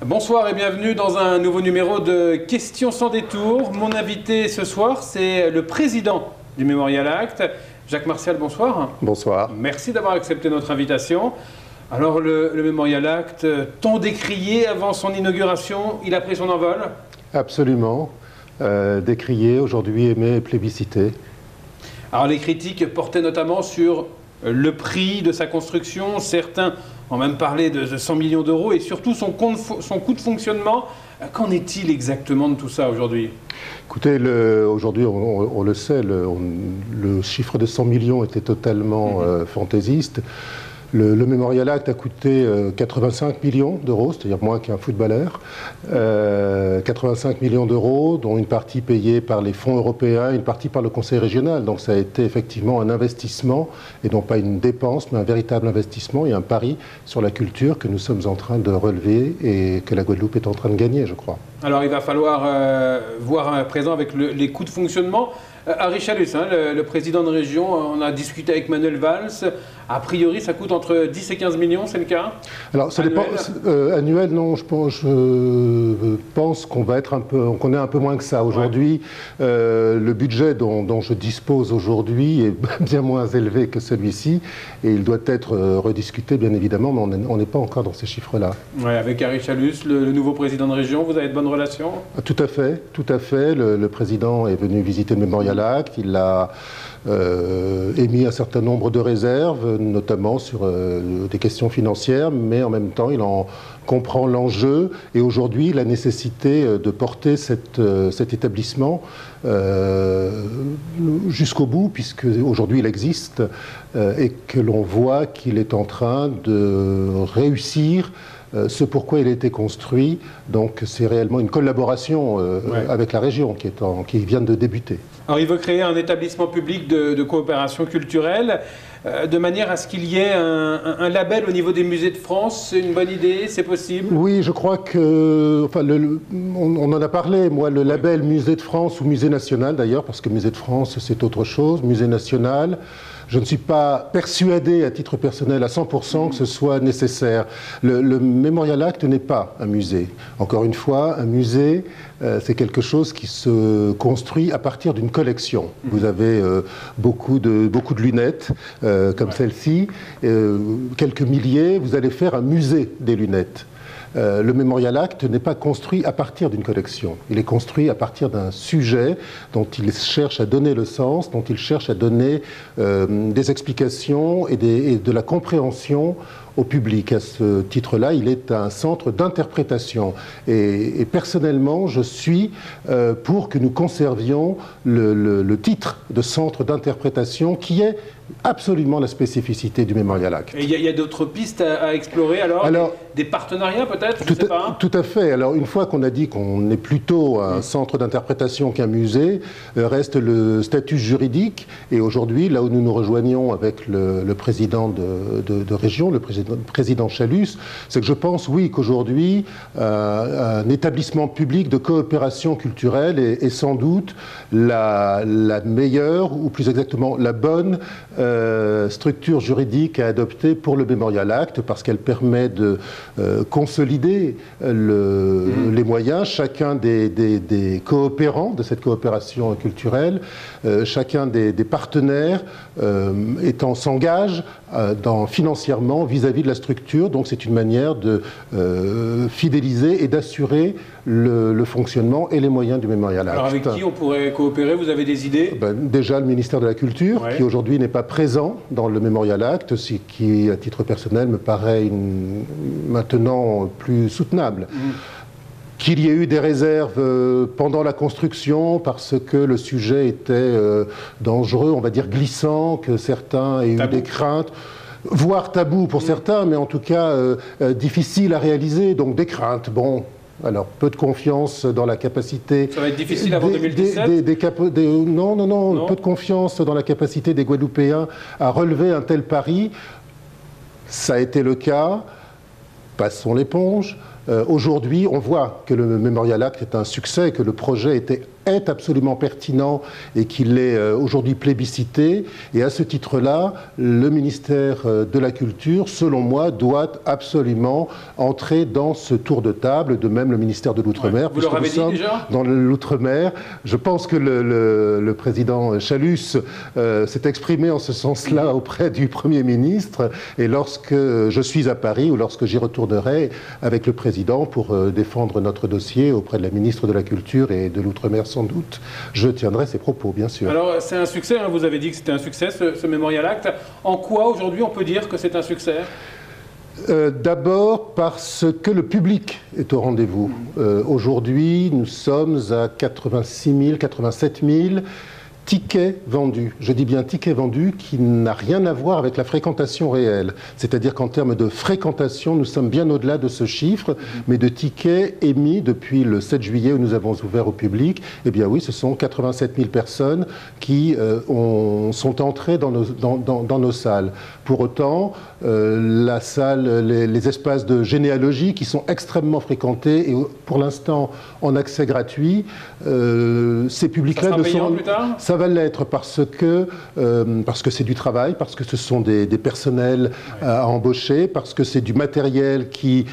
Bonsoir et bienvenue dans un nouveau numéro de Questions sans détour. Mon invité ce soir, c'est le président du Memorial Act, Jacques Martial, bonsoir. Bonsoir. Merci d'avoir accepté notre invitation. Alors le Memorial Act, tant décrié avant son inauguration, il a pris son envol? Absolument. Décrié, aujourd'hui aimé et plébiscité. Alors les critiques portaient notamment sur le prix de sa construction. Certains ont même parlé de 100 millions d'euros et surtout son coût de fonctionnement. Qu'en est-il exactement de tout ça aujourd'hui? Écoutez, aujourd'hui, on le sait, le chiffre de 100 millions était totalement fantaisiste. Le Memorial Act a coûté 85 millions d'euros, c'est-à-dire moins qu'un footballeur. 85 millions d'euros, dont une partie payée par les fonds européens, une partie par le Conseil régional. Donc ça a été effectivement un investissement, et non pas une dépense, mais un véritable investissement et un pari sur la culture que nous sommes en train de relever et que la Guadeloupe est en train de gagner, je crois. Alors il va falloir voir à présent avec les coûts de fonctionnement. Harry Chalus, le président de région, on a discuté avec Manuel Valls. A priori, ça coûte entre 10 et 15 millions, c'est le cas? Alors, ça dépend. Annuel, non, je pense qu'on va être qu'on est un peu moins que ça. Aujourd'hui, le budget dont je dispose aujourd'hui est bien moins élevé que celui-ci. Et il doit être rediscuté, bien évidemment, mais on n'est pas encore dans ces chiffres-là. Ouais, avec Harry Chalus, le nouveau président de région, vous avez de bonnes relations? Tout à fait, tout à fait. Le président est venu visiter le Memorial Act. Il a émis un certain nombre de réserves, notamment sur des questions financières, mais en même temps, il en comprend l'enjeu et aujourd'hui la nécessité de porter cet établissement jusqu'au bout, puisque aujourd'hui il existe et que l'on voit qu'il est en train de réussir ce pourquoi il a été construit. Donc c'est réellement une collaboration avec la région qui vient de débuter. Alors il veut créer un établissement public de coopération culturelle de manière à ce qu'il y ait un label au niveau des musées de France. C'est une bonne idée? C'est possible? Oui, je crois que... Enfin, on en a parlé, moi, le label Musée de France ou Musée national d'ailleurs, parce que Musée de France c'est autre chose, Musée national. Je ne suis pas persuadé, à titre personnel, à 100% que ce soit nécessaire. Le Memorial Act n'est pas un musée. Encore une fois, un musée, c'est quelque chose qui se construit à partir d'une collection. Vous avez beaucoup de lunettes, comme celle-ci, quelques milliers, vous allez faire un musée des lunettes. Le Memorial Act n'est pas construit à partir d'une collection. Il est construit à partir d'un sujet dont il cherche à donner le sens, dont il cherche à donner des explications et de la compréhension au public. À ce titre-là, il est un centre d'interprétation. Et personnellement, je suis pour que nous conservions le titre de centre d'interprétation qui est absolument la spécificité du Memorial Act. Et il y a d'autres pistes à explorer alors des partenariats peut-être? Tout à fait. Alors une fois qu'on a dit qu'on est plutôt un centre d'interprétation qu'un musée, reste le statut juridique. Et aujourd'hui, là où nous nous rejoignons avec le président de région, le président Chalus, c'est que je pense, oui, qu'aujourd'hui, un établissement public de coopération culturelle est sans doute la meilleure, ou plus exactement la bonne structure juridique à adopter pour le Memorial Act, parce qu'elle permet de consolider les moyens, chacun des coopérants de cette coopération culturelle, chacun des partenaires s'engage financièrement vis-à-vis de la structure. Donc c'est une manière de fidéliser et d'assurer le fonctionnement et les moyens du Memorial Act. Alors avec qui on pourrait coopérer? Vous avez des idées? Déjà le ministère de la Culture, qui aujourd'hui n'est pas présent dans le Memorial Act, ce qui, à titre personnel, me paraît maintenant plus soutenable. Qu'il y ait eu des réserves pendant la construction parce que le sujet était dangereux, on va dire glissant, que certains aient eu des craintes, voire tabou pour certains, mais en tout cas difficile à réaliser, donc des craintes. Bon, alors peu de confiance dans la capacité... Ça va être difficile avant 2017 Non, peu de confiance dans la capacité des Guadeloupéens à relever un tel pari. Ça a été le cas. Passons l'éponge. Aujourd'hui, on voit que le Memorial Act est un succès, que le projet est absolument pertinent et qu'il est aujourd'hui plébiscité. Et à ce titre-là, le ministère de la Culture, selon moi, doit absolument entrer dans ce tour de table, de même le ministère de l'Outre-mer. Vous leur avez dit déjà ? Dans l'Outre-mer. Je pense que le président Chalus s'est exprimé en ce sens-là auprès du Premier ministre. Et lorsque je suis à Paris ou lorsque j'y retournerai avec le président pour défendre notre dossier auprès de la ministre de la Culture et de l'Outre-mer sans doute, je tiendrai ses propos, bien sûr. Alors c'est un succès, hein, vous avez dit que c'était un succès ce Memorial Act. En quoi aujourd'hui on peut dire que c'est un succès ? D'abord parce que le public est au rendez-vous. Aujourd'hui, nous sommes à 86 000, 87 000 tickets vendus. Je dis bien tickets vendus qui n'a rien à voir avec la fréquentation réelle. C'est-à-dire qu'en termes de fréquentation, nous sommes bien au-delà de ce chiffre, mais de tickets émis depuis le 7 juillet où nous avons ouvert au public. Eh bien oui, ce sont 87 000 personnes qui sont entrées dans nos salles. Pour autant, la salle, les espaces de généalogie qui sont extrêmement fréquentés et pour l'instant en accès gratuit, ces publics-là ne sont... plus tard ? Ça va l'être parce que c'est du travail, parce que ce sont des personnels à embaucher, parce que c'est du matériel qui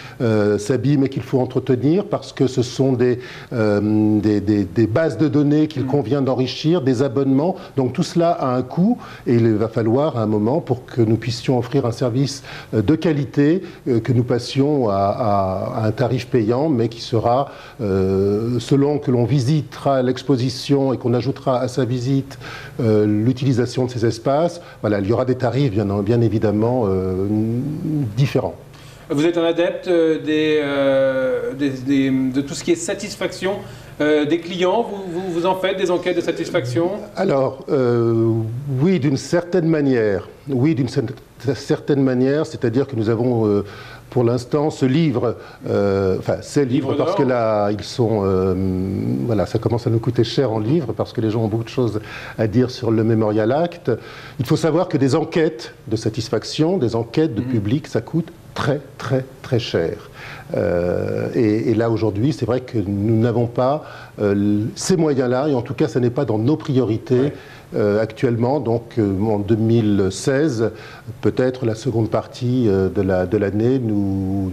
s'abîme et qu'il faut entretenir, parce que ce sont des bases de données qu'il convient d'enrichir, des abonnements. Donc tout cela a un coût et il va falloir à un moment, pour que nous puissions offrir un service de qualité, que nous passions à un tarif payant, mais qui sera, selon que l'on visitera l'exposition et qu'on ajoutera à sa visite l'utilisation de ces espaces, voilà, il y aura des tarifs bien évidemment différents. Vous êtes un adepte de tout ce qui est satisfaction des clients, vous en faites des enquêtes de satisfaction ? Alors, oui, d'une certaine manière. Oui, d'une certaine manière, c'est-à-dire que nous avons... pour l'instant, ce livre, ces livres, parce que là, ils sont, voilà, ça commence à nous coûter cher en livres, parce que les gens ont beaucoup de choses à dire sur le Memorial Act. Il faut savoir que des enquêtes de satisfaction, des enquêtes de public, ça coûte très, très, très cher. Et là, aujourd'hui, c'est vrai que nous n'avons pas ces moyens-là, et en tout cas, ça n'est pas dans nos priorités. Actuellement, donc en 2016, peut-être la seconde partie de l'année, nous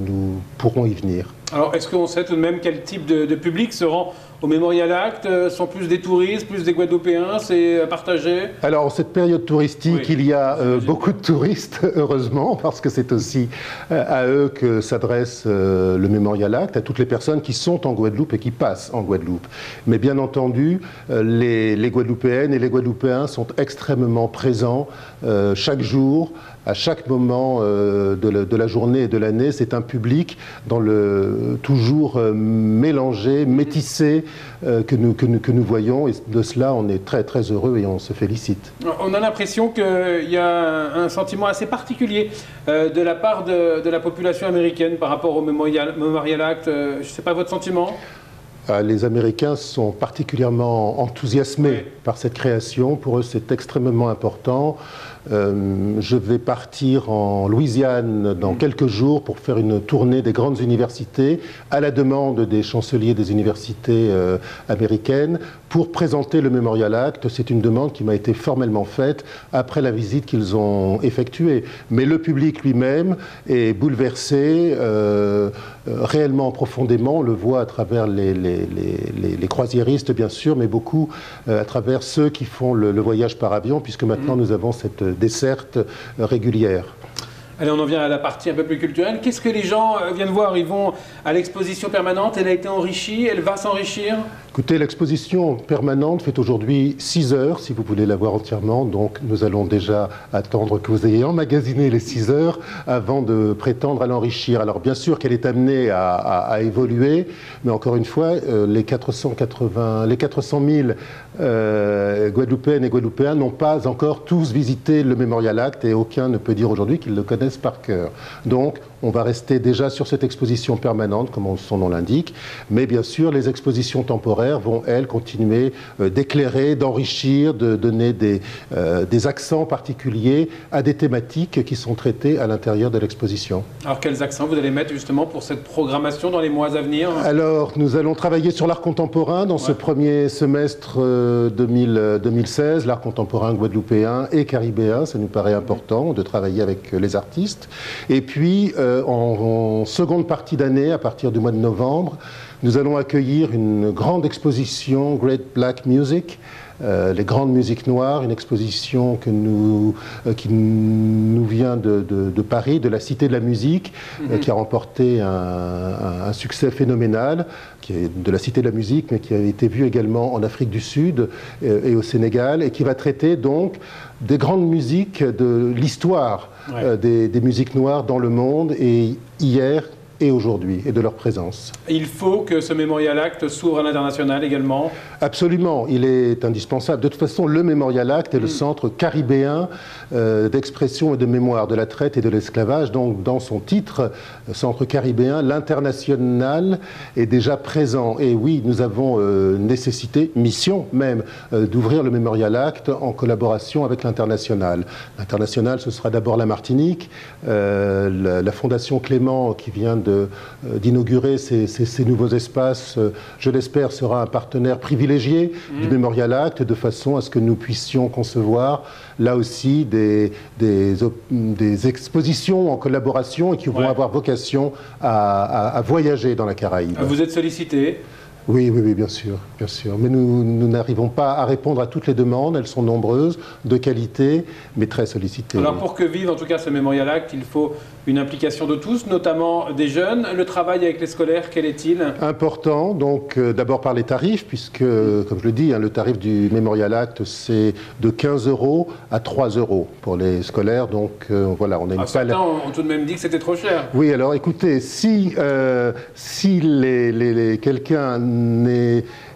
pourrons y venir. Alors, est-ce qu'on sait tout de même quel type de public se rend au Memorial Act? Sont plus des touristes, plus des Guadeloupéens? C'est partagé? Alors, en cette période touristique, oui, il y a beaucoup de touristes, heureusement, parce que c'est aussi à eux que s'adresse le Memorial Act, à toutes les personnes qui sont en Guadeloupe et qui passent en Guadeloupe. Mais bien entendu, les Guadeloupéennes et les Guadeloupéens sont extrêmement présents chaque jour, à chaque moment de la journée et de l'année. C'est un public toujours mélangé, métissé, que nous voyons. Et de cela, on est très, très heureux et on se félicite. On a l'impression qu'il y a un sentiment assez particulier de la part de la population américaine par rapport au Memorial Act. Je ne sais pas votre sentiment? Les Américains sont particulièrement enthousiasmés par cette création. Pour eux, c'est extrêmement important. Je vais partir en Louisiane dans quelques jours pour faire une tournée des grandes universités à la demande des chanceliers des universités américaines pour présenter le Memorial Act. C'est une demande qui m'a été formellement faite après la visite qu'ils ont effectuée. Mais le public lui-même est bouleversé réellement profondément. On le voit à travers les croisiéristes, bien sûr, mais beaucoup à travers ceux qui font le voyage par avion, puisque maintenant nous avons cette desserte régulière. Allez, on en vient à la partie un peu plus culturelle. Qu'est-ce que les gens viennent voir? Ils vont à l'exposition permanente, elle a été enrichie, elle va s'enrichir? Écoutez, l'exposition permanente fait aujourd'hui 6 heures, si vous voulez la voir entièrement. Donc nous allons déjà attendre que vous ayez emmagasiné les 6 heures avant de prétendre à l'enrichir. Alors bien sûr qu'elle est amenée à évoluer, mais encore une fois, les 400 000 Guadeloupéennes et Guadeloupéens n'ont pas encore tous visité le Memorial Act et aucun ne peut dire aujourd'hui qu'ils le connaissent par cœur. Donc On va rester déjà sur cette exposition permanente, comme son nom l'indique, mais bien sûr, les expositions temporaires vont, elles, continuer d'éclairer, d'enrichir, de donner des accents particuliers à des thématiques qui sont traitées à l'intérieur de l'exposition. Alors, quels accents vous allez mettre justement pour cette programmation dans les mois à venir? Alors, nous allons travailler sur l'art contemporain dans ce premier semestre 2016, l'art contemporain guadeloupéen et caribéen, ça nous paraît important de travailler avec les artistes. Et puis, en seconde partie d'année, à partir du mois de novembre, nous allons accueillir une grande exposition Great Black Music, les grandes musiques noires, une exposition qui nous vient de Paris, de la Cité de la Musique, qui a remporté un succès phénoménal, qui est de la Cité de la Musique, mais qui a été vue également en Afrique du Sud et au Sénégal, et qui va traiter donc des grandes musiques de l'histoire des musiques noires dans le monde, et hier et aujourd'hui, et de leur présence. Il faut que ce Memorial Act s'ouvre à l'international également? Absolument, il est indispensable. De toute façon, le Memorial Act est le centre caribéen d'expression et de mémoire de la traite et de l'esclavage. Donc, dans son titre, centre caribéen, l'international est déjà présent. Et oui, nous avons nécessité, mission même, d'ouvrir le Memorial Act en collaboration avec l'international. L'international, ce sera d'abord la Martinique, la Fondation Clément qui vient d'inaugurer ces nouveaux espaces, je l'espère, sera un partenaire privilégié du Memorial Act, de façon à ce que nous puissions concevoir là aussi des expositions en collaboration et qui vont avoir vocation à voyager dans la Caraïbe. Vous êtes sollicité? Oui, bien sûr, bien sûr. Mais nous n'arrivons pas à répondre à toutes les demandes. Elles sont nombreuses, de qualité, mais très sollicitées. Alors pour que vive en tout cas ce Memorial Act, il faut une implication de tous, notamment des jeunes. Le travail avec les scolaires, quel est-il? Important, donc d'abord par les tarifs, puisque, comme je le dis, le tarif du Memorial Act, c'est de 15 € à 3 € pour les scolaires. Donc voilà, on a une certains ont tout de même dit que c'était trop cher. Oui, alors écoutez, si quelqu'un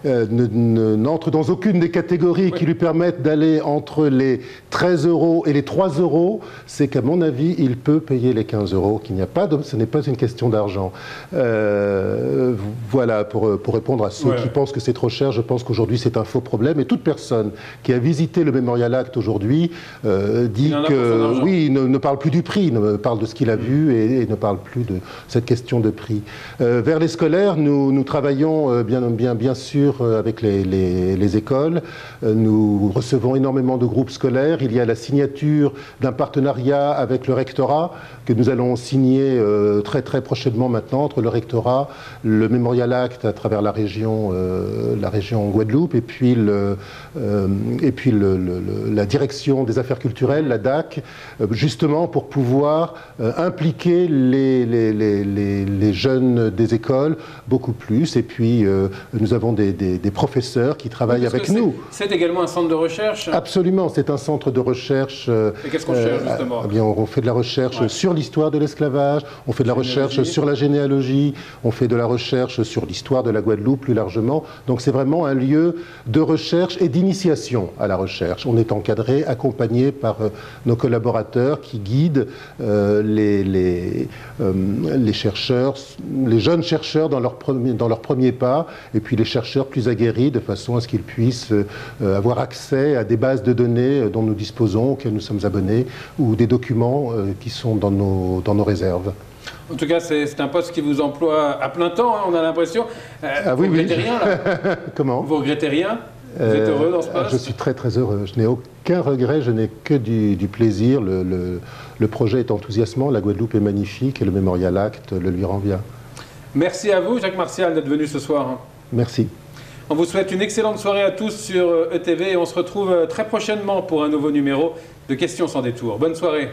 n'entre dans aucune des catégories qui lui permettent d'aller entre les 13 € et les 3 €, c'est qu'à mon avis, il peut payer les 15 €, ce n'est pas une question d'argent. Voilà, pour répondre à ceux qui pensent que c'est trop cher, je pense qu'aujourd'hui c'est un faux problème. Et toute personne qui a visité le Memorial Act aujourd'hui dit que, oui, ne parle plus du prix, ne parle de ce qu'il a vu et ne parle plus de cette question de prix. Vers les scolaires, nous travaillons bien sûr avec les écoles. Nous recevons énormément de groupes scolaires. Il y a la signature d'un partenariat avec le rectorat que nous allons signer très prochainement maintenant entre le rectorat, le Memorial Act à travers la région Guadeloupe et puis la direction des affaires culturelles, la DAC, justement pour pouvoir impliquer les jeunes des écoles beaucoup plus. Et puis nous avons des professeurs qui travaillent avec nous. C'est également un centre de recherche? Absolument, c'est un centre de recherche. Et qu'est-ce qu'on cherche justement? On fait de la recherche sur l'histoire de l'esclavage, on fait de la recherche sur la généalogie, on fait de la recherche sur l'histoire de la Guadeloupe plus largement. Donc c'est vraiment un lieu de recherche et d'initiation à la recherche. On est encadré, accompagné par nos collaborateurs qui guident les chercheurs, les jeunes chercheurs dans leur premier pas, et puis les chercheurs plus aguerris de façon à ce qu'ils puissent avoir accès à des bases de données dont nous disposons, auxquelles nous sommes abonnés, ou des documents qui sont dans nos réserves. En tout cas, c'est un poste qui vous emploie à plein temps, hein, on a l'impression. Vous regrettez rien, là? Comment? Vous regrettez rien? Vous êtes heureux dans ce poste? Je suis très heureux. Je n'ai aucun regret, je n'ai que du plaisir. Le projet est enthousiasmant, la Guadeloupe est magnifique et le Memorial Act le lui rend bien. Merci à vous, Jacques Martial, d'être venu ce soir. Merci. On vous souhaite une excellente soirée à tous sur ETV et on se retrouve très prochainement pour un nouveau numéro de Questions sans détour. Bonne soirée.